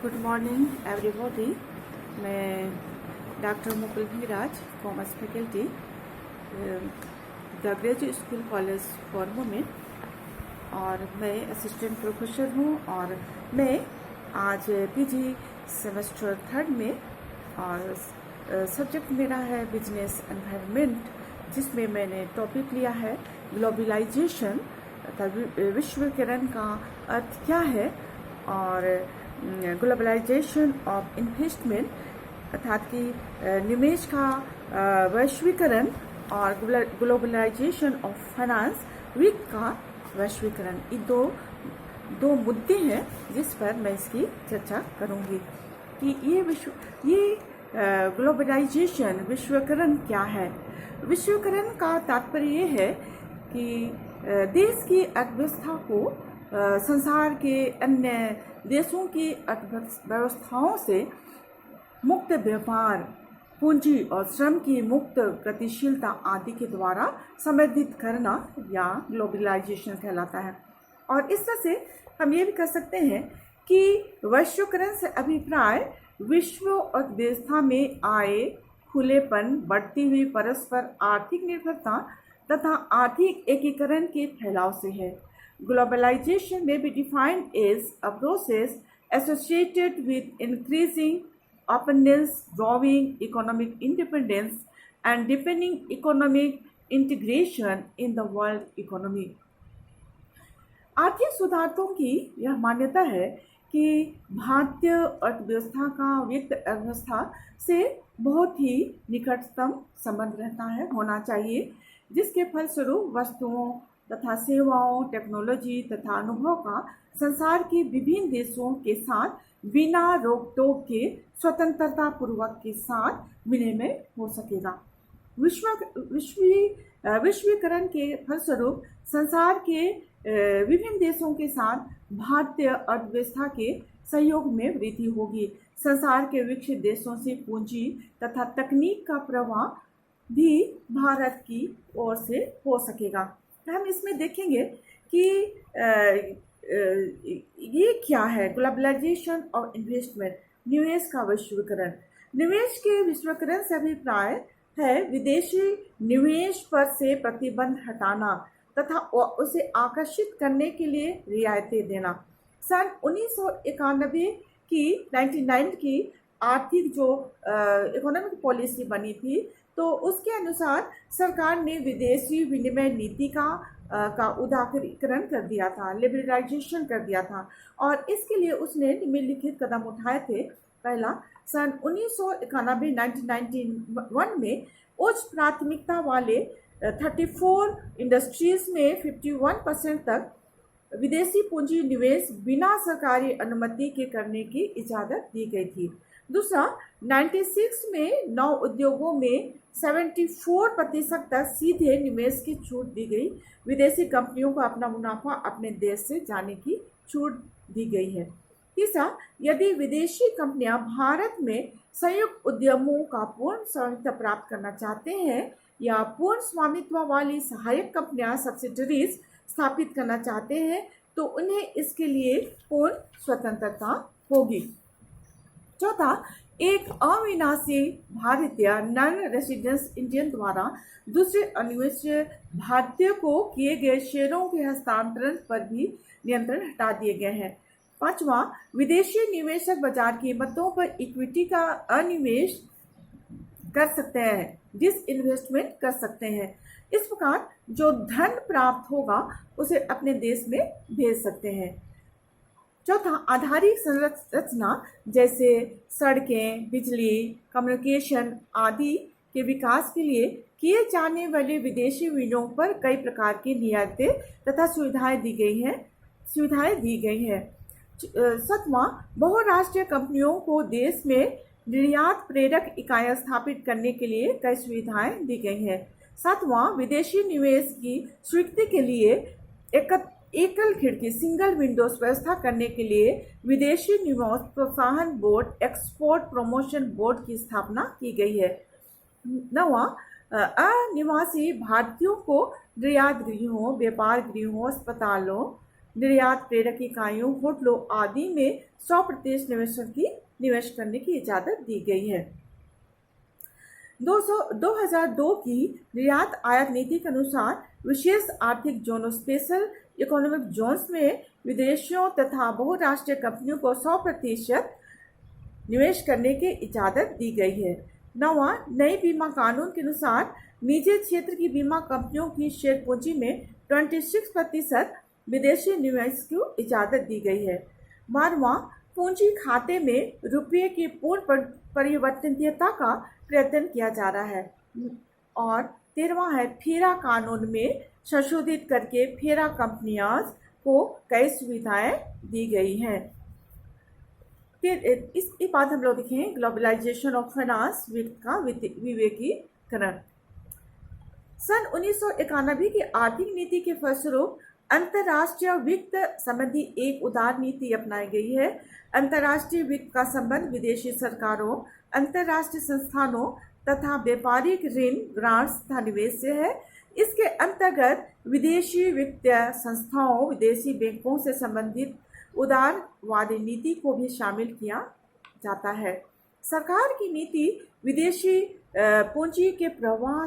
Good morning everybody. मैं doctor Mukul Bhiraj, commerce faculty, the graduate school college for women, और मैं assistant professor हूँ। और मैं आज पीजी सेमेस्टर 3 में, और सब्जेक्ट मेरा है बिजनेस एनवायरनमेंट, जिसमें मैंने टॉपिक लिया है ग्लोबलाइजेशन तथा विश्वकरण का अर्थ क्या है, और ग्लोबलाइजेशन ऑफ इन्वेस्टमेंट अर्थात कि निवेश का वैश्वीकरण, और ग्लोबलाइजेशन ऑफ फाइनेंस, वित्त का वैश्वीकरण। ये दो मुद्दे हैं जिस पर मैं इसकी चर्चा करूंगी कि ये ग्लोबलाइजेशन विश्वकरण क्या है। विश्वकरण का तात्पर्य ये है कि देश की अर्थव्यवस्था को संसार के अन्य देशों की अर्थव्यवस्थाओं से मुक्त व्यापार, पूंजी और श्रम की मुक्त गतिशीलता आदि के द्वारा संवर्धित करना या ग्लोबलाइजेशन कहलाता है। और इस तरह से हम ये भी कह सकते हैं कि वैश्वीकरण से अभिप्राय विश्व अर्थव्यवस्था में आए खुलेपन, बढ़ती हुई परस्पर आर्थिक निर्भरता तथा आर्थिक एकीकरण के फैलाव से है। Globalization may be defined as a process associated with increasing openness, growing economic independence, and deepening economic integration in the world economy. आर्थिक सुधारकों की यह मान्यता है कि भारतीय अर्थव्यवस्था का वित्त अर्थव्यवस्था से बहुत ही निकटतम संबंध रहता है, होना चाहिए, जिसके फलस्वरूप वस्तुओं तथा सेवाओं, टेक्नोलॉजी तथा अनुभव का संसार के विभिन्न देशों के साथ बिना रोक-टोक के स्वतंत्रता पूर्वक के साथ विनिमय हो सकेगा। विश्वीकरण के फलस्वरूप संसार के विभिन्न देशों के साथ भारतीय अर्थव्यवस्था के सहयोग में वृद्धि होगी। संसार के विकसित देशों से पूंजी तथा तकनीक का प्रवाह भी भारत की ओर से हो सकेगा। हम इसमें देखेंगे कि ये क्या है ग्लोबलाइजेशन ऑफ इन्वेस्टमेंट, निवेश का विश्वकरण। निवेश के विश्वकरण से अभिप्राय है विदेशी निवेश पर से प्रतिबंध हटाना तथा उसे आकर्षित करने के लिए रियायतें देना। सन 1991 की 99 की आर्थिक जो इकोनॉमिक पॉलिसी बनी थी, तो उसके अनुसार सरकार ने विदेशी विनिमय नीति का उदारीकरण कर दिया था, लिबरलाइजेशन कर दिया था, और इसके लिए उसने निम्नलिखित कदम उठाए थे। पहला, सन 1991 1991 में उच्च प्राथमिकता वाले 34 इंडस्ट्रीज में 51% तक विदेशी पूंजी निवेश बिना सरकारी अनुमति के करने की इजाज़त दी गई थी। दूसरा, 96 में 9 उद्योगों में 74% तक सीधे निवेश की छूट दी गई। विदेशी कंपनियों को अपना मुनाफा अपने देश से जाने की छूट दी गई है। तीसरा, यदि विदेशी कंपनियां भारत में संयुक्त उद्यमों का पूर्ण स्वामित्व प्राप्त करना चाहते हैं या पूर्ण स्वामित्व वाली सहायक कंपनियां सब्सिडरीज स्थापित करना चाहते हैं, तो उन्हें इसके लिए पूर्ण स्वतंत्रता होगी। चौथा, एक अविनाशी भारतीय नॉन रेसिडेंस इंडियन द्वारा दूसरे अनिवासी भारतीय को किए गए शेयरों के हस्तांतरण पर भी नियंत्रण हटा दिए गए हैं। पांचवा, विदेशी निवेशक बाजार कीमतों पर इक्विटी का अनिवेश कर सकते हैं, डिसइन्वेस्टमेंट कर सकते हैं। इस प्रकार जो धन प्राप्त होगा उसे अपने देश में भेज सकते हैं। चौथा, आधारिक संरचना जैसे सड़कें, बिजली, कम्युनिकेशन आदि के विकास के लिए किए जाने वाले विदेशी विनियोग पर कई प्रकार की रियायतें तथा सुविधाएं दी गई हैं। सातवां, बहुराष्ट्रीय कंपनियों को देश में निर्यात प्रेरक इकाइयां स्थापित करने के लिए कई सुविधाएं दी गई हैं। सातवां, विदेशी निवेश की स्वीकृति के लिए एकल खिड़की सिंगल विंडोज व्यवस्था करने के लिए विदेशी निवेश प्रोत्साहन बोर्ड, एक्सपोर्ट प्रमोशन बोर्ड की स्थापना की गई है। नौवां, अनिवासी भारतीयों को निर्यात गृहों, व्यापार गृहों, अस्पतालों निर्यात प्रेरक इकाइयों, होटलों आदि में 100% निवेश करने की इजाज़त दी गई है। 2002 की निर्यात आयात नीति के अनुसार विशेष आर्थिक जोनों स्पेशल इकोनॉमिक जोन्स में विदेशियों तथा बहुराष्ट्रीय कंपनियों को 100% निवेश करने की इजाज़त दी गई है। नौवां, नए बीमा कानून के अनुसार निजी क्षेत्र की बीमा कंपनियों की शेयर पूंजी में 26% विदेशी निवेश की इजाज़त दी गई है। 12वां, पूंजी खाते में रुपये की पूर्ण परिवर्तनीयता का प्रयत्न किया जा रहा है। और 13वां है, फेरा कानून में संशोधित करके फेरा कंपनियां को कई सुविधाएं दी गई हैं। फिर इसके बाद हम लोग देखें ग्लोबलाइजेशन ऑफ फाइनेंस का विवेकीकरण। सन 1991 की आर्थिक नीति के फलस्वरूप अंतर्राष्ट्रीय वित्त संबंधी एक उदार नीति अपनाई गई है। अंतर्राष्ट्रीय वित्त का संबंध विदेशी सरकारों, अंतर्राष्ट्रीय संस्थानों तथा व्यापारिक ऋण, ग्रांट्स तथा निवेश से है। इसके अंतर्गत विदेशी वित्तीय संस्थाओं, विदेशी बैंकों से संबंधित उदारवादी नीति को भी शामिल किया जाता है। सरकार की नीति विदेशी पूंजी के प्रवाह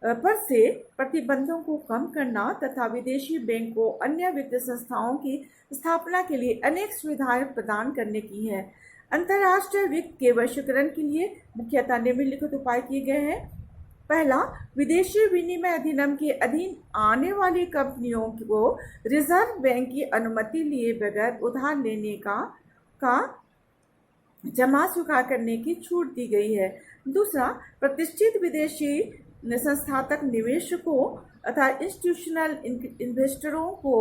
पर से प्रतिबंधों को कम करना तथा विदेशी बैंकों, अन्य वित्तीय संस्थाओं की स्थापना के लिए अनेक सुविधाएं प्रदान करने की है। अंतर्राष्ट्रीय वित्त के वैश्वीकरण के लिए मुख्यतः निम्नलिखित उपाय किए गए हैं। पहला, विदेशी विनिमय अधिनियम के अधीन आने वाली कंपनियों को रिजर्व बैंक की अनुमति लिए बगैर उधार लेने का जमा स्वीकार करने की छूट दी गई है। दूसरा, प्रतिष्ठित विदेशी संस्थागत निवेशकों तथा इंस्टीट्यूशनल इन्वेस्टरों को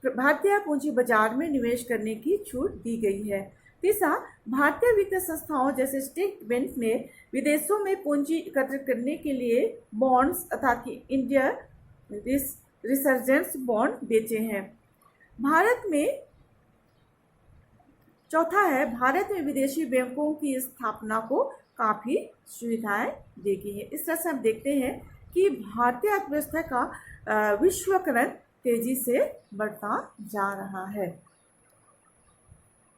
भारतीय पूंजी बाजार में निवेश करने की छूट दी गई है। तीसरा, भारतीय वित्तीय संस्थाओं जैसे स्टेट बैंक ने विदेशों में पूंजी एकत्र करने के लिए बॉन्ड्स तथा इंडिया रिसर्जेंस बॉन्ड बेचे हैं। चौथा है, भारत में विदेशी बैंकों की स्थापना को काफ़ी सुविधाएं दी गई हैं। इस तरह से हम देखते हैं कि भारतीय अर्थव्यवस्था का विश्वकरण तेजी से बढ़ता जा रहा है।